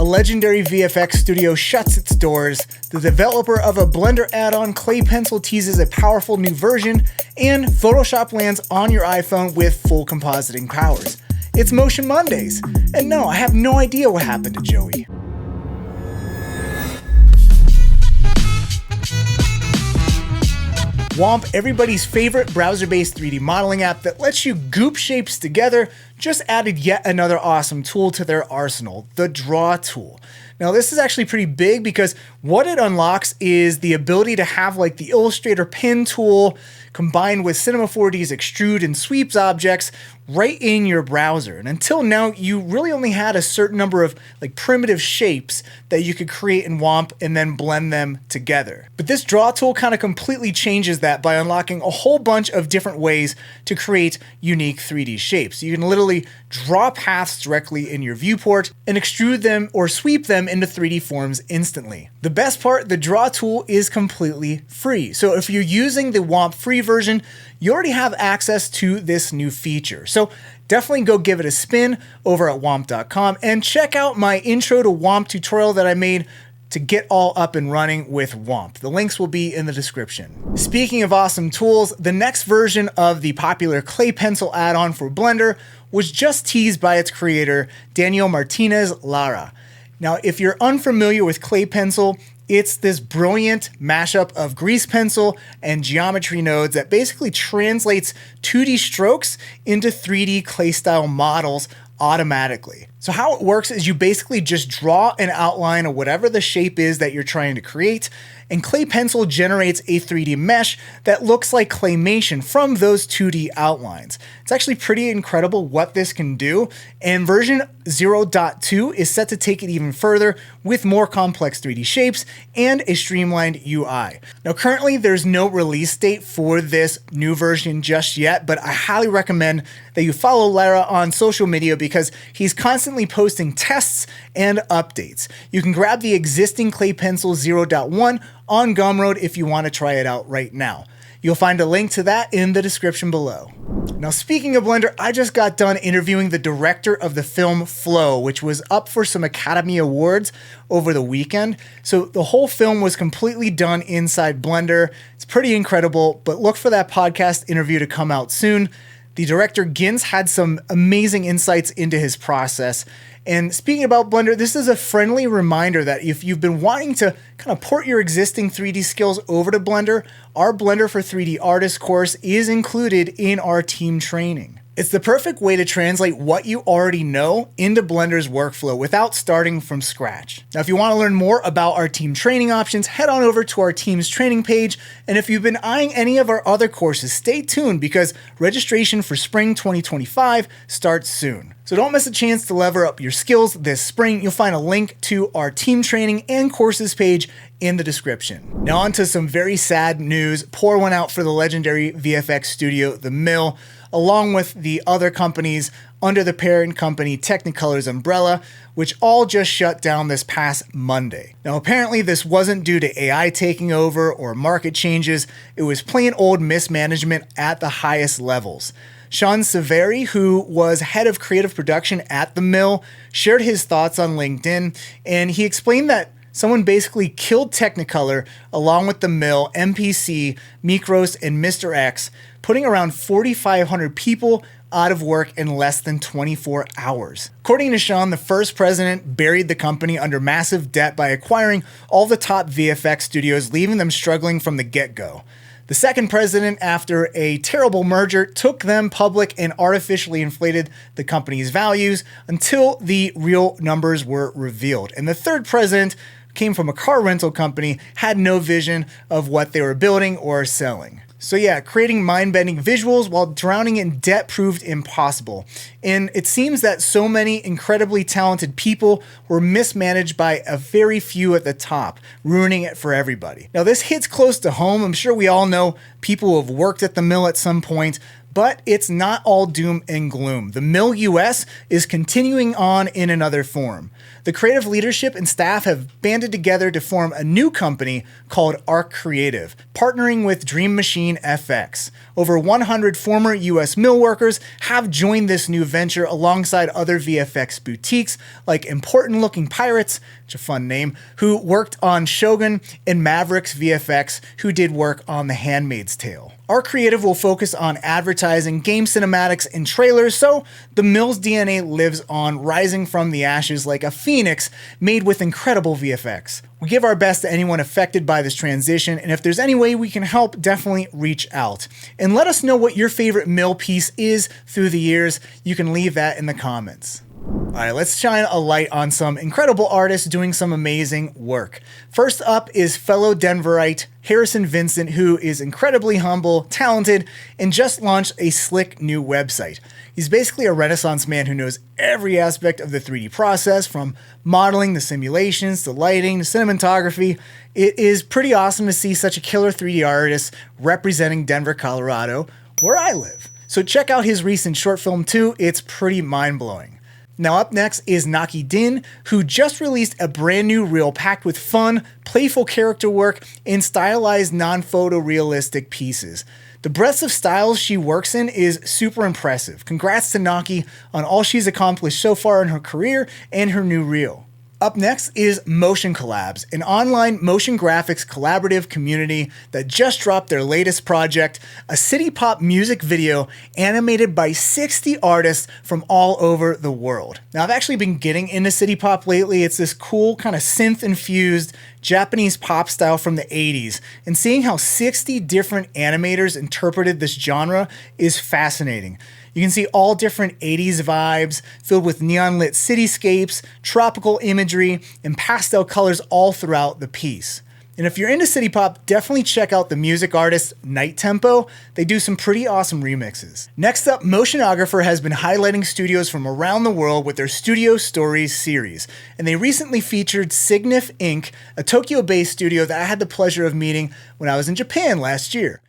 A legendary VFX studio shuts its doors, the developer of a Blender add-on ClayPencil teases a powerful new version, and Photoshop lands on your iPhone with full compositing powers. It's Motion Mondays, and no, I have no idea what happened to Joey. Womp, everybody's favorite browser-based 3D modeling app that lets you goop shapes together, just added yet another awesome tool to their arsenal, the Draw tool. Now this is actually pretty big because what it unlocks is the ability to have like the Illustrator Pin tool combined with Cinema 4D's extrude and sweeps objects right in your browser. And until now, you really only had a certain number of like primitive shapes that you could create in Womp and then blend them together. But this Draw tool kind of completely changes that by unlocking a whole bunch of different ways to create unique 3D shapes. You can literally draw paths directly in your viewport and extrude them or sweep them into 3D forms instantly. The best part, the Draw tool is completely free. So if you're using the Womp free version, you already have access to this new feature. So definitely go give it a spin over at womp.com and check out my intro to Womp tutorial that I made to get all up and running with Womp. The links will be in the description. Speaking of awesome tools, the next version of the popular ClayPencil add-on for Blender was just teased by its creator, Daniel Martinez Lara. Now, if you're unfamiliar with ClayPencil, it's this brilliant mashup of grease pencil and geometry nodes that basically translates 2D strokes into 3D clay style models automatically. So how it works is you basically just draw an outline of whatever the shape is that you're trying to create, and ClayPencil generates a 3D mesh that looks like claymation from those 2D outlines. It's actually pretty incredible what this can do, and version 0.2 is set to take it even further with more complex 3D shapes and a streamlined UI. Now currently there's no release date for this new version just yet, but I highly recommend that you follow Lara on social media because he's constantly posting tests and updates. You can grab the existing ClayPencil 0.1 on Gumroad if you want to try it out right now. You'll find a link to that in the description below. Now speaking of Blender, I just got done interviewing the director of the film Flow, which was up for some Academy Awards over the weekend. So the whole film was completely done inside Blender. It's pretty incredible, but look for that podcast interview to come out soon. The director Gins had some amazing insights into his process. And speaking about Blender, this is a friendly reminder that if you've been wanting to kind of port your existing 3D skills over to Blender, our Blender for 3D Artists course is included in our team training. It's the perfect way to translate what you already know into Blender's workflow without starting from scratch. Now, if you want to learn more about our team training options, head on over to our team's training page. And if you've been eyeing any of our other courses, stay tuned because registration for spring 2025 starts soon. So don't miss a chance to lever up your skills this spring. You'll find a link to our team training and courses page in the description. Now on to some very sad news. Pour one out for the legendary VFX studio, The Mill, along with the other companies under the parent company Technicolor's umbrella, which all just shut down this past Monday. Now apparently this wasn't due to AI taking over or market changes, it was plain old mismanagement at the highest levels. Sean Severi, who was head of creative production at The Mill, shared his thoughts on LinkedIn, and he explained that someone basically killed Technicolor along with The Mill, MPC, Mikros, and Mr. X, putting around 4,500 people out of work in less than 24 hours. According to Sean, the first president buried the company under massive debt by acquiring all the top VFX studios, leaving them struggling from the get-go. The second president, after a terrible merger, took them public and artificially inflated the company's values until the real numbers were revealed. And the third president came from a car rental company, had no vision of what they were building or selling. So yeah, creating mind-bending visuals while drowning in debt proved impossible. And it seems that so many incredibly talented people were mismanaged by a very few at the top, ruining it for everybody. Now this hits close to home. I'm sure we all know people who have worked at The Mill at some point, but it's not all doom and gloom. The Mill US is continuing on in another form. The creative leadership and staff have banded together to form a new company called Arc Creative, partnering with Dream Machine FX. Over 100 former US mill workers have joined this new venture alongside other VFX boutiques like Important Looking Pirates, which is a fun name, who worked on Shogun, and Mavericks VFX, who did work on The Handmaid's Tale. Our creative will focus on advertising, game cinematics, and trailers, so the mill's DNA lives on, rising from the ashes like a phoenix made with incredible VFX. We give our best to anyone affected by this transition, and if there's any way we can help, definitely reach out. And let us know what your favorite mill piece is through the years. You can leave that in the comments. All right, let's shine a light on some incredible artists doing some amazing work. First up is fellow Denverite Harrison Vincent, who is incredibly humble, talented, and just launched a slick new website. He's basically a Renaissance man who knows every aspect of the 3D process, from modeling to simulations to lighting to cinematography. It is pretty awesome to see such a killer 3D artist representing Denver, Colorado, where I live. So check out his recent short film too. It's pretty mind-blowing. Now up next is Nocky Dinh, who just released a brand new reel packed with fun, playful character work and stylized non-photorealistic pieces. The breadth of styles she works in is super impressive. Congrats to Nocky on all she's accomplished so far in her career and her new reel. Up next is Motion Collabs, an online motion graphics collaborative community that just dropped their latest project, a city pop music video animated by 60 artists from all over the world. Now, I've actually been getting into city pop lately. It's this cool kind of synth-infused Japanese pop style from the 80s, and seeing how 60 different animators interpreted this genre is fascinating. You can see all different 80s vibes filled with neon-lit cityscapes, tropical imagery, and pastel colors all throughout the piece. And if you're into city pop, definitely check out the music artist Night Tempo. They do some pretty awesome remixes. Next up, Motionographer has been highlighting studios from around the world with their Studio Stories series. And they recently featured Signif Inc., a Tokyo-based studio that I had the pleasure of meeting when I was in Japan last year.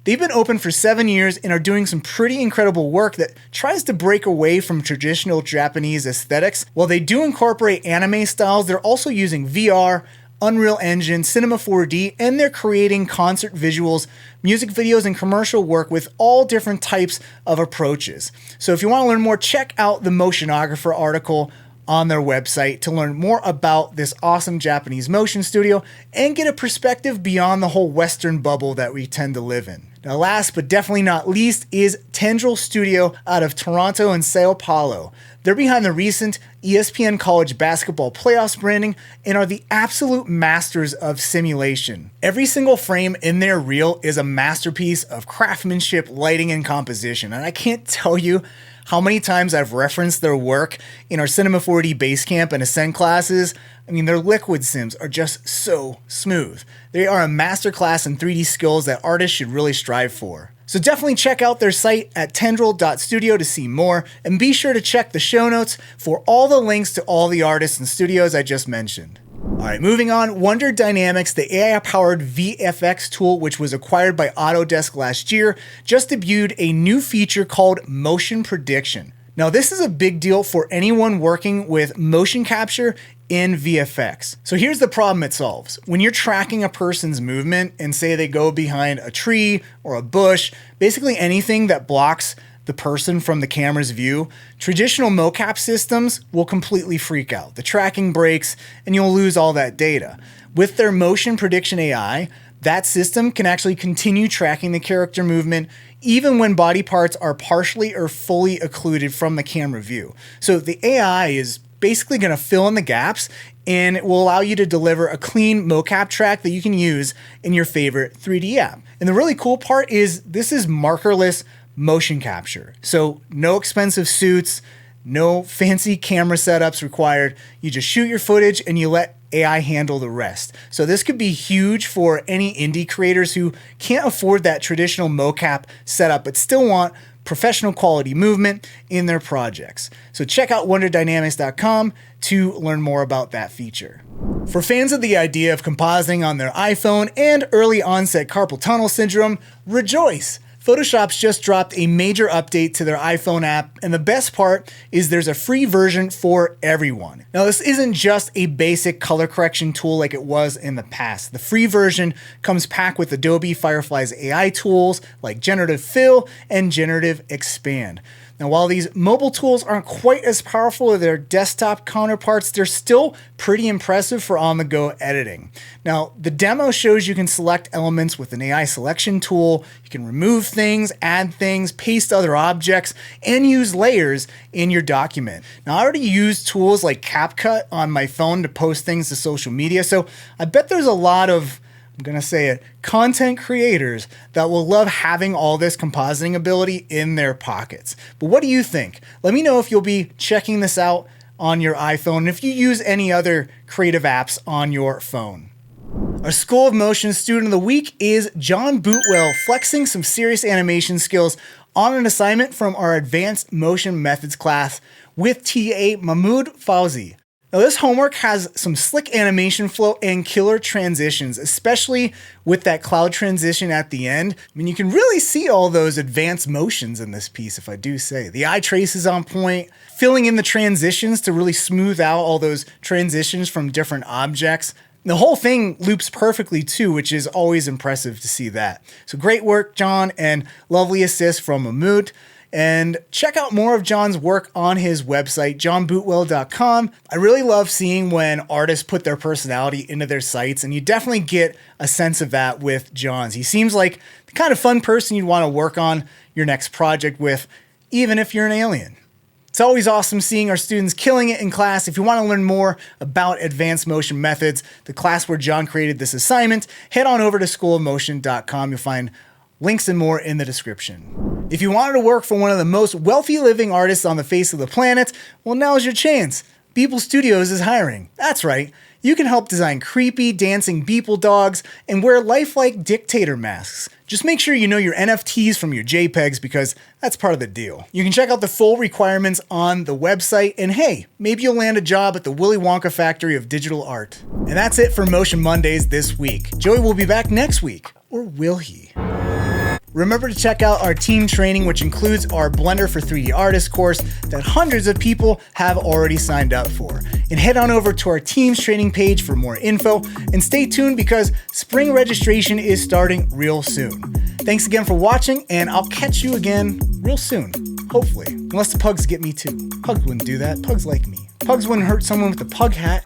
They've been open for 7 years and are doing some pretty incredible work that tries to break away from traditional Japanese aesthetics. While they do incorporate anime styles, they're also using VR, Unreal Engine, Cinema 4D, and they're creating concert visuals, music videos, and commercial work with all different types of approaches. So if you want to learn more, check out the Motionographer article on their website to learn more about this awesome Japanese motion studio and get a perspective beyond the whole Western bubble that we tend to live in. Now, last but definitely not least is Tendril Studio out of Toronto and Sao Paulo. They're behind the recent ESPN College Basketball Playoffs branding and are the absolute masters of simulation. Every single frame in their reel is a masterpiece of craftsmanship, lighting, and composition, and I can't tell you how many times I've referenced their work in our Cinema 4D Basecamp and Ascent classes. I mean, their liquid sims are just so smooth. They are a masterclass in 3D skills that artists should really strive for. So definitely check out their site at tendril.studio to see more, and be sure to check the show notes for all the links to all the artists and studios I just mentioned. Alright, moving on, Wonder Dynamics, the AI-powered VFX tool which was acquired by Autodesk last year, just debuted a new feature called Motion Prediction. Now, this is a big deal for anyone working with motion capture in VFX. So here's the problem it solves. When you're tracking a person's movement and say they go behind a tree or a bush, basically anything that blocks the person from the camera's view, traditional mocap systems will completely freak out. The tracking breaks and you'll lose all that data. With their motion prediction AI, that system can actually continue tracking the character movement even when body parts are partially or fully occluded from the camera view. So the AI is basically going to fill in the gaps, and it will allow you to deliver a clean mocap track that you can use in your favorite 3D app. And the really cool part is this is markerless motion capture. So no expensive suits, no fancy camera setups required. You just shoot your footage and you let AI handle the rest. So this could be huge for any indie creators who can't afford that traditional mocap setup but still want professional quality movement in their projects. So check out wonderdynamics.com to learn more about that feature. For fans of the idea of compositing on their iPhone and early onset carpal tunnel syndrome, rejoice! Photoshop's just dropped a major update to their iPhone app, and the best part is there's a free version for everyone. Now, this isn't just a basic color correction tool like it was in the past. The free version comes packed with Adobe Firefly's AI tools like Generative Fill and Generative Expand. Now, while these mobile tools aren't quite as powerful as their desktop counterparts, they're still pretty impressive for on-the-go editing. Now, the demo shows you can select elements with an AI selection tool, you can remove things, add things, paste other objects, and use layers in your document. Now, I already use tools like CapCut on my phone to post things to social media, so I bet there's a lot of, I'm gonna say it, content creators that will love having all this compositing ability in their pockets. But what do you think? Let me know if you'll be checking this out on your iPhone and if you use any other creative apps on your phone. Our School of Motion student of the week is John Bootwell, flexing some serious animation skills on an assignment from our Advanced Motion Methods class with TA Mahmoud Fauzi. Now, this homework has some slick animation flow and killer transitions, especially with that cloud transition at the end. I mean, you can really see all those advanced motions in this piece, if I do say. The eye trace is on point, filling in the transitions to really smooth out all those transitions from different objects. The whole thing loops perfectly too, which is always impressive to see that. So great work, John, and lovely assist from Mahmoud. And check out more of John's work on his website, johnbootwell.com. I really love seeing when artists put their personality into their sites, and you definitely get a sense of that with John's. He seems like the kind of fun person you'd want to work on your next project with, even if you're an alien. It's always awesome seeing our students killing it in class. If you want to learn more about advanced motion methods, the class where John created this assignment, head on over to schoolofmotion.com. You'll find links and more in the description. If you wanted to work for one of the most wealthy living artists on the face of the planet, well, now's your chance. Beeple Studios is hiring. That's right. You can help design creepy, dancing Beeple dogs and wear lifelike dictator masks. Just make sure you know your NFTs from your JPEGs because that's part of the deal. You can check out the full requirements on the website, and hey, maybe you'll land a job at the Willy Wonka factory of digital art. And that's it for Motion Mondays this week. Joey will be back next week, or will he? Remember to check out our team training, which includes our Blender for 3D Artists course that hundreds of people have already signed up for. And head on over to our team's training page for more info, and stay tuned because spring registration is starting real soon. Thanks again for watching, and I'll catch you again real soon, hopefully. Unless the pugs get me too. Pugs wouldn't do that. Pugs like me. Pugs wouldn't hurt someone with a pug hat.